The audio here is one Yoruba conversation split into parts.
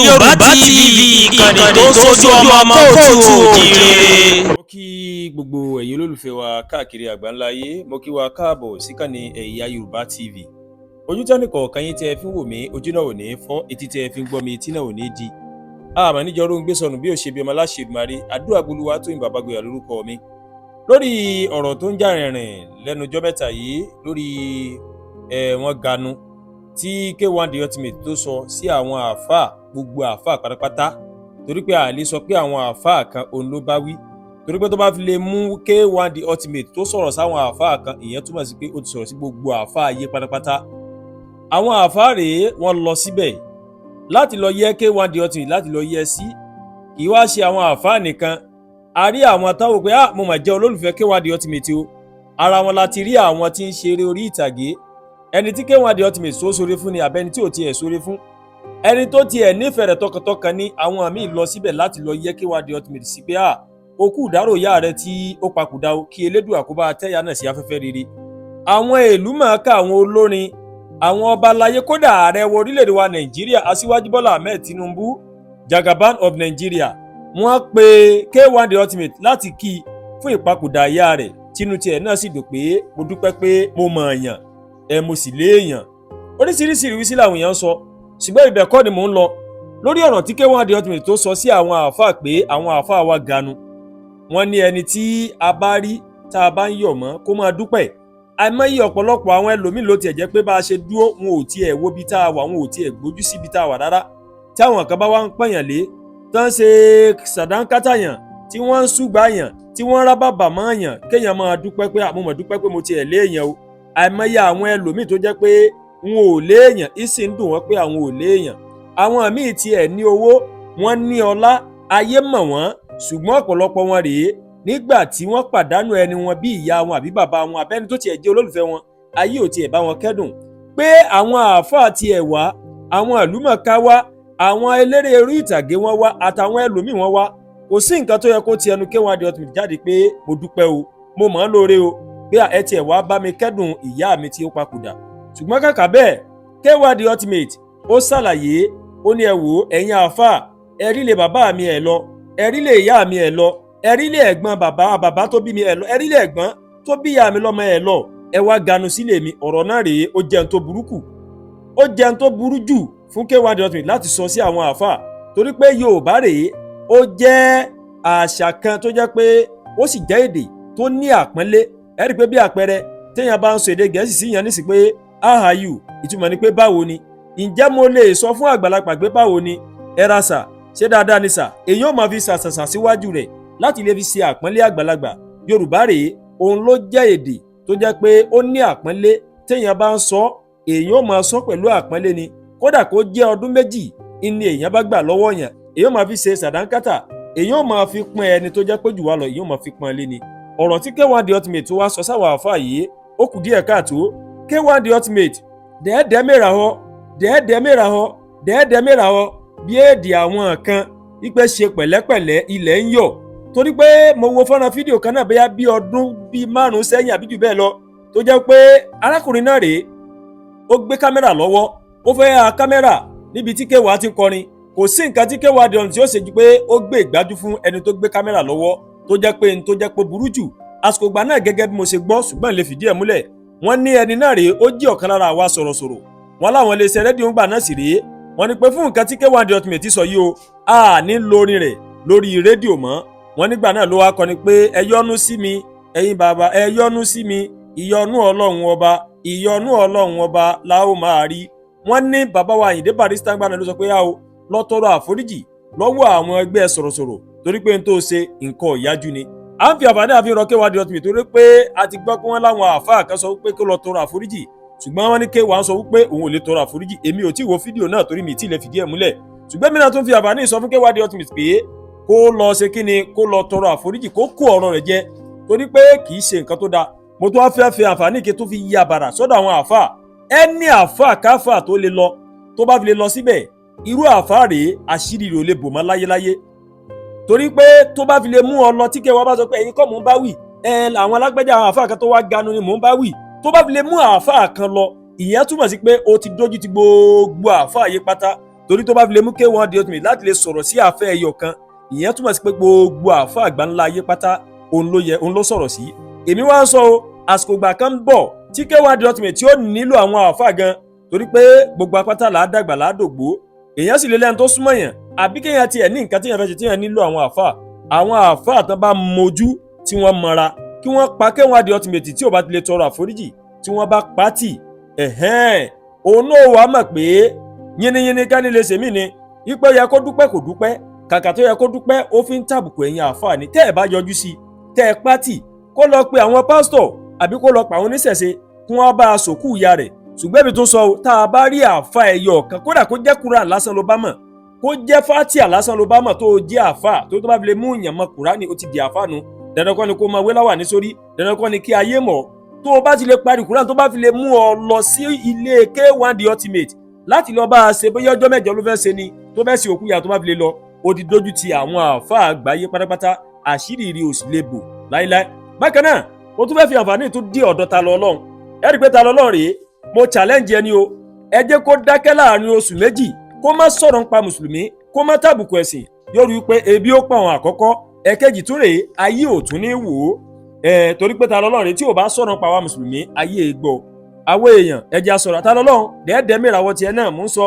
Yorùbá TV ìkànnì tó ń sojú ọmọ kóòtù òjíire. Mo kí gbogbo ẹ̀yin olólùfẹ́ wa káàkiri àgbáńlá ayé, mo kí wa káàbọ̀ síkànnì Ẹ̀yà Yorùbá TV. Ojú tẹ́nì kọ̀ọ̀kan yín tẹ́ ẹ fi ń wò mí, ojú náà ò ní fọ́, etí tẹ́ ẹ fi ń gbọ́ mi, etí náà ò ní di. Àmọ́ níjọ́ ló ń gbé sọnù bí ó ṣe bí ọmọ aláṣẹ Èdùmàrè, àdúrà gbolúwa tó yin bàbá gboyà lórúkọ mi. Lórí ọ̀rọ̀ tó ń jà rìnrìn lẹ́nu ọjọ́ mẹ́ta yìí lórí wọn ganu tí K1 The Ultimate tó sọ sí àwọn àáfàá, gbogbo àáfàá pátápátá, torí pé a lè sọ pé àwọn àáfàá kan òun ló bá wí, torí pé tó bá fi lè mú K1 The Ultimate tó sọ̀rọ̀ sáwọn àáfàá kan, ìyẹn túmọ̀ sí pé ó ti sọ̀rọ̀ sí gbogbo àáfàá ayé pátápátá. Àwọn àáfàá rèé wọ́n lọ síbẹ̀ láti lọ yẹ K1 The Ultimate láti lọ yẹ sí, kì í wá ṣe àwọn àáfàá nìkan. A rí àwọn táwọn pé mo mà jẹ́ olólùfẹ́ K1 The Ultimate o, ara wọn láti rí àwọn tí ń ṣeré orí ìtàgé, ẹni tí K1 The Ultimate tó sóre fún ni àbẹ́ni tí ò tiẹ̀ sóre fún, ẹni tó tiẹ̀ nífẹ̀ẹ́ rẹ̀ tọkàntọkàn ni àwọn míì lọ síbẹ̀ láti lọ yẹ K1 The Ultimate sí pé okú ìdárò ìyá rẹ̀ tí ó papòdà o, kí Elédùà kó bá tẹ́yà náà sí afẹ́fẹ́ rere. Àwọn ìlú mọ̀ọ́ká, àwọn olórin, àwọn ọba aláyé, kódà ààrẹ wọ orílẹ̀-èdè wa Nàìjíríà Aṣíwájú Bọ́lá Ahmed Tinubu, Jagaban of Nigeria, wọ́n pe K1 The Ultimate láti kí fún ìpapòdà ìyá rẹ̀, tínú tiẹ̀ náà sì dùn pé mo dúpẹ́ pé mo mọ̀ èèyàn, mo sì léèyàn. Oríṣiríṣi ìrísí làwọn èèyàn sọ, ṣùgbọ́n ibẹ̀ kọ́ ni mò ń lọ lórí ọ̀rọ̀ tí K1 The Ultimate tó sọ sí àwọn àáfàá pé àwọn àáfàá wa ganu. Wọ́n ní ẹni tí a bá rí tá a bá ń yọ̀ mọ́ kó máa dúpẹ́. Àìmọye ọ̀pọ̀lọpọ̀ àwọn ẹlòmíì ló tiẹ̀ jẹ́ pé bá a ṣe dúró wọn ò tiẹ̀ wo bí tá a wà, wọn ò tiẹ̀ gbójú síbi tá a wà rárá. Tí àwọn kan bá wá ń pẹ̀yàn lé, tán ṣe sàdánkátàyàn, tí wọ́n ń ṣùgbàyàn, tí wọ́n ń rábàbà mọ́yàn, kéèyàn máa dúpẹ́ pé mo mọ̀ dúpẹ́ pé mo tiẹ̀ léèyàn o. Àìmọye àwọn ẹlòmíì tó jẹ́ pé wọn ò léèyàn, ìsì ń dùn wọ́n pé àwọn ò léèyàn. Àwọn míì tiẹ̀ ní owó, wọ́n ní ọlá, ayé mọ̀ wọ́n, ṣùgbọ́n ọ̀pọ̀lọpọ̀ wọn rèé nígbà tí wọ́n pàdánù ẹni wọn bí ìyá wọn àbí bàbá wọn àbẹ́ni tó tiẹ̀ jẹ́ olólùfẹ́ wọn, ayé ò tiẹ̀ bá wọn kẹ́dùn. Pé àwọn àáfàá tiẹ̀ wá, àwọn ìlúmọ̀ọ́ká wá, àwọn eléré orí ìtàgé wọn wá, àtàwọn ẹlòmíì wọn wá, kò sí nǹkan tó yẹ kó ti ẹnu K1 The Ultimate jáde pé mo dúpẹ́ o, mo mọ̀ ọ́n lóore o, pé ẹ tiẹ̀ wá bá mi kẹ́dùn ìyá mi tí ó papòdà. Ṣùgbọ́n kàkà bẹ́ẹ̀, K1 The Ultimate ó ṣàlàyé, ó ní ẹ wò ẹ̀yin àáfàá, ẹ rí lé bàbá mi ẹ lọ, ẹ rí lé ìyá mi ẹ lọ, ẹ rí lé ẹ̀gbọ́n bàbá tó bí mi ẹ lọ, ẹ rí lé ẹ̀gbọ́n tó bí ìyá mi lọ́mọ ẹ lọ, ẹ wá ganu sílé mi. Ọ̀rọ̀ náà rèé, ó jẹun tó burúkú, ó jẹun tó burú jù fún K1 The Ultimate láti sọ sí àwọn àáfàá, torí pé Yorùbá rèé, ó jẹ́ àṣà kan tó jẹ́ pé ó sì jẹ́ èdè tó ní àpọ́nlé. Ẹ rí pé bí àpẹẹrẹ téèyàn bá ń sọ èdè Gẹ̀ẹ́sì sí yẹn nísì pé how are you, ìtumọ̀ ni pé báwo ni. Ǹjẹ́ mo lè sọ fún àgbàlagbà pé báwo ni, ẹ ra sà, ṣé dáadáa ni sà? Èèyàn máa fi sàṣàṣà síwájú rẹ̀ láti lè fi ṣe àpọ́nlé àgbàlagbà. Yorùbá rèé, òun ló jẹ́ èdè tó jẹ́ pé ó ní àpọ́nlé. Téèyàn bá ń sọ, èèyàn máa sọ pẹ̀lú àpọ́nlé ni. Kódà kó jẹ́ ọdún méjì ni èèyàn bá gbà lọ́wọ́ yẹn, èèyàn máa fi ṣe sàdánkátà, èèyàn máa fi pọ́n ẹni tó jẹ́ pé jù wá lọ, èèyàn máa fi pọ́n lé ni. Ọ̀rọ̀ tí K1 The Ultimate wá sọ sáwọn àáfàá yìí ó kù díẹ̀ káàtó. K1 The Ultimate dẹ́ẹ̀dẹ́ mẹ́ra họ bí èdè àwọn kan wípé ṣe pẹ̀lẹ́pẹ̀lẹ́ ilẹ̀ ń yọ̀. Torí pé mo wo fọ́nrán fídíò kan náà bóyá bí ọdún bíi 5 sẹ́yìn àbí jù bẹ́ẹ̀ lọ, tó jẹ́ pé arákùnrin náà rèé, ó gbé kámẹ́rà lọ́wọ́, ó fẹ́ ha kámẹ́rà níbi tí K1 ti kọrin. Kò sí nǹkan tí K1 The Ultimate ó ṣe ju pé ó gbé ìgbájú fún ẹni tó gbé kámẹ́rà lọ́wọ́, tó jẹ́ pé burú jù. Àsìkò ìgbà náà gẹ́gẹ́ bí mo ṣe gbọ́, ṣùgbọ́n lè fìdí ẹ̀ múlẹ̀, wọ́n ní ẹni náà rèé, ó jẹ́ ọ̀kan lára àwa sọ̀rọ̀sọ̀rọ̀. Wọ́n láwọn iléeṣẹ́ rédíò ń gbà náà sì rèé, wọ́n ní pé fún nǹkan tí K1 The Ultimate sọ yìí o, a ní lórin rẹ̀ lórí rédíò mọ́. Wọ́n nígbà náà ló wá kọni pé ẹ yọ́nú sí mi ẹ̀yin bàbá, ẹ yọ́nú sí mi, ìyọ́nú Ọlọ́run ọba la ó máa rí. Wọ́n ní bàbá wa Àyìndé Barrister gbà náà ló sọ pé lọ tọrọ àforíjì lọ́wọ́ àwọn ẹgbẹ́ sọ̀rọ̀sọ̀rọ̀, torí pé n tó ṣe nǹkan ìyájú ni. À ń fi àǹfààní àfihàn K1 The Ultimate torí pé a ti gbọ́ pé wọ́n láwọn àáfàá kan sọ pé kó lọ tọrọ àforíjì, ṣùgbọ́n wọ́n ní K1 sọ wípé òun ò lè tọrọ àforíjì. Èmi ò tí wo fídíò náà torí mi tí lè fìdí ẹ̀ múlẹ̀, ṣùgbọ́n mi náà tún fi àǹfààní sọ fún K1 The Ultimate pé kó lọ ṣe kíni, kó lọ tọrọ àforíjì, kó kó ọ̀rọ̀ rẹ̀ jẹ, torí pé kì í ṣe nǹkan tó dáa. Mo tún wá fẹ́ fi àǹfààní kí tó fi yí àbàrà sọ́dọ̀ àwọn àáfàá. Ẹni àáfàá káfà tó lè lọ, tó bá fi lè lọ síbẹ̀, irú àáfàá rèé, àṣírí rẹ̀ ò lè bò mọ́ láyéláyé. Torí pé tó bá fi lè mú ọ lọ tí K1 bá sọ pé ẹ̀yin kọ́ mò ń bá wì, àwọn alágbẹ́jà àwọn àáfàá kan tó wá ganu ni mò ń bá wì, tó bá fi lè mú àáfàá kan lọ, ìyẹn túmọ̀ sí pé o ti dójú ti gbogbo àáfàá yé pátá. torí tó bá fi lè mú K1 The Ultimate láti lè sọ̀rọ̀ sí àfẹ́ ẹyọ kan ìyẹn túmọ̀ sí pé gbogbo àfẹ́ àgbáńlá ayé pátá òun ló sọ̀rọ̀ sí. èmi wá ń sọ o àsìkò ìgbà kan ń bọ̀ tí K1 The Ultimate tí ó nílò àwọn àfẹ́ gan torí pé gbogbo apáta là á dàgbà là á dògbó èèyàn sì lè lẹ́nu tó súnmọ́ yẹn àbí kéèyàn tiẹ̀ ní nǹkan tí yẹn fẹ́ ṣe tí yẹn nílò àwọn àfẹ́ àtàn bá mojú tí wọ́n mọra kí wọ́n pa K1 The Ultimate tí ò bá ti lè tọrọ àforíjì tí wọ́n bá pátì òun náà wàá mọ̀ pé yínníyínní kání lè ṣèmí ni ipò yẹ kó dúpẹ́ kò dúpẹ́ kàkà tó yẹ kó dúpẹ́ ó fi ń tàbùkù ẹ̀yin àfáà ni tẹ́ ẹ̀ bá yọjú sí tẹ́ ẹ pátì kó lọ pe àwọn pásítọ̀ àbí kó lọ pa àwọn oníṣẹ̀ṣe kí wọ́n bá a sòkú ìyá rẹ̀ ṣùgbọ́n ibi tó sọ tá a bá rí àfáà ẹyọ kan kódà kó jẹ́ Kùránì lásán ló bá mọ̀ kó jẹ́ Fátíà lásán ló bá mọ̀ tó jẹ́ àfáà tó bá fi lè mú ìyàn mọ Kùránì ó ti di àfáà nu dandan kọ́ ni kó máa wé láwàní sórí dandan kọ́ ni kí ayé mọ̀ tó o bá ti lè parí Kùránì tó bá fi lè mú ọ lọ sí ilé K1 The Ultimate láti lọ bá a ṣe bóyá ọjọ́ mẹ́jọ ló fẹ́ ṣe ni tó fẹ́ ṣe òkú ìyá tó bá fi lè lọ ó ti dójú ti àwọn àfáà àgbáyé pátápátá àṣírí rí òsì lè bò láíláí. bákan náà ó tún fẹ́ fi àǹfààní tó dí ọ̀dọ̀ Ta Lọ Ọlọ́run ẹ rí i pé Ta Lọ Ọlọ́run rèé mo challenge ẹni o ẹ jẹ́ kó dákẹ́ láàrin oṣù méjì kó má sọ̀rọ̀ nípa mùsùlùmí kó má tàbùkù ẹ̀sìn yóò rí i pé ebi ó pa àwọn àkọ́kọ́ ẹ̀kejì tún rèé ayé ò tún ní wò ó torí pé Ta Lọ Ọlọ́run rèé tí ò bá sọ̀rọ̀ nípa wa mùsùlùmí ayé gbọ́ àwọn èèyàn ẹja sọ̀rọ̀ Ta Lọ Ọlọ́run dẹ́ẹ̀dẹ́ mìíràwọ̀ tiẹ̀ náà mú sọ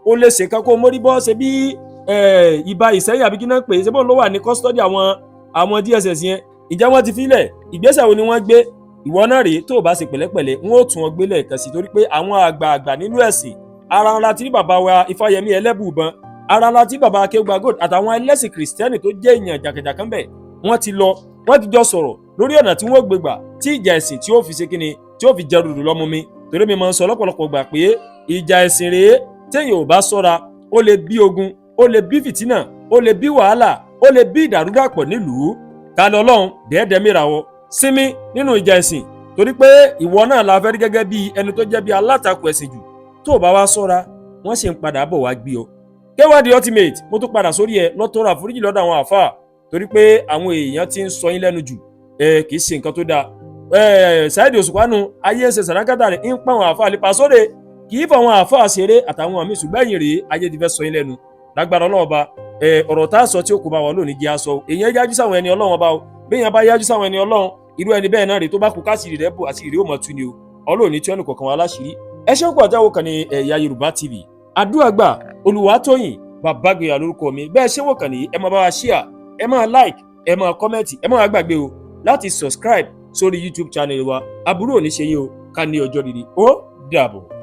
ó lè ṣe kan kó mórí bọ́ ṣe bí ìbá ìsẹ́yìn àbí kí náà pè é ṣe bọ́ọ̀ ló wà ní kọ́sítọ́dì àwọn DSS yẹn ìjẹ́ wọ́n ti filẹ̀ ìgbésẹ̀ wo ni wọ́n gbé ìwọ náà rèé tó o bá ṣe pẹ̀lẹ́pẹ̀lẹ́ wọn ò tún ọ gbé lẹ́ẹ̀kan sí torí pé àwọn àgbààgbà nínú ẹ̀sìn ara ńlá tí bàbá wa Ifáyẹmí Ẹlẹ́bùúbọn ara ńlá tí bàbá Akéwùgbà Gold àtàwọn ẹlẹ́sìn kìrìsìtẹ́nì tó jẹ́ èèyàn jàkàjàkà ń bẹ̀ wọ́n ti jọ sọ̀rọ̀ lórí ọ̀nà tí wọ́n gbégbà tí ìjà ẹ̀sìn tí ó fi ṣe kíni tí ó fi jẹ rúdù lọ́mú mi torí mi máa ń sọ lọ́pọ̀lọpọ̀ gbà pé ìjà ẹ̀sìn rèé téèyàn ò bá ṣọ́ra ó lè bí ogun ó lè bí fìtínà ó lè bí wàhálà ó lè bí ìdàrúdàpọ̀ nílùú Ta Lọ Ọlọ́run dẹ́ẹ̀dẹ́ mìíràwọ̀ sinmi nínú ìjà ẹ̀sìn torí pé ìwọ náà la fẹ́ rí gẹ́gẹ́ bí ẹni tó jẹ́ bí alátakò ẹ̀sìn jù tó o bá wá ṣọ́ra wọ́n sì ń padà bọ̀ wá gbé ọ. K1 The Ultimate mo tún padà sórí ẹ lọ́tọ́rọ̀ àforíjì lọ́dọ̀ àwọn àfáà torí pé àwọn èèyàn ti ń sọ yín lẹ́nu jù kì í ṣe nǹkan tó dáa Saheed Òṣùpá nu ayé ń ṣe sàrákàtà rẹ̀ ń pa àwọn àfáà lè pa sóde kì í fọ àwọn àfáà ṣeré àtàwọn àmì ṣùgbọ́n ẹ̀yìn rèé ayé ti fẹ́ sọ yín lẹ́nu lágbára ọlọ́ọ̀ba ọ̀rọ̀ tá a sọ tí ó kò bá wà lónìí jẹ́ aṣọ èèyàn yájú sáwọn ẹni ọlọ́run ọba o béèyàn bá yájú sáwọn ẹni ọlọ́run irú ẹni bẹ́ẹ̀ náà rèé tó bá kú káṣíìrì rẹ̀ bò àṣírí rẹ̀ ó mọ̀ tú ni o ọlọ́ọ̀ni tí wọ́n ní kọ̀ọ̀kan wa láṣìírí ẹ ṣe ń kó àjáwó kan ní Ẹ̀yà Yorùbá TV àdúràgbà Olúwatóyìn Bàbágboyà lórúkọ mi bẹ́ẹ̀ ṣé wò kàn ní ẹ máa bá wa share ẹ máa like ẹ máa comment ẹ máa gbàgbé o láti subscribe sórí YouTube channel wa aburú ò ní ṣe yín o ká ní ọjọ́ rere ó dàbọ̀.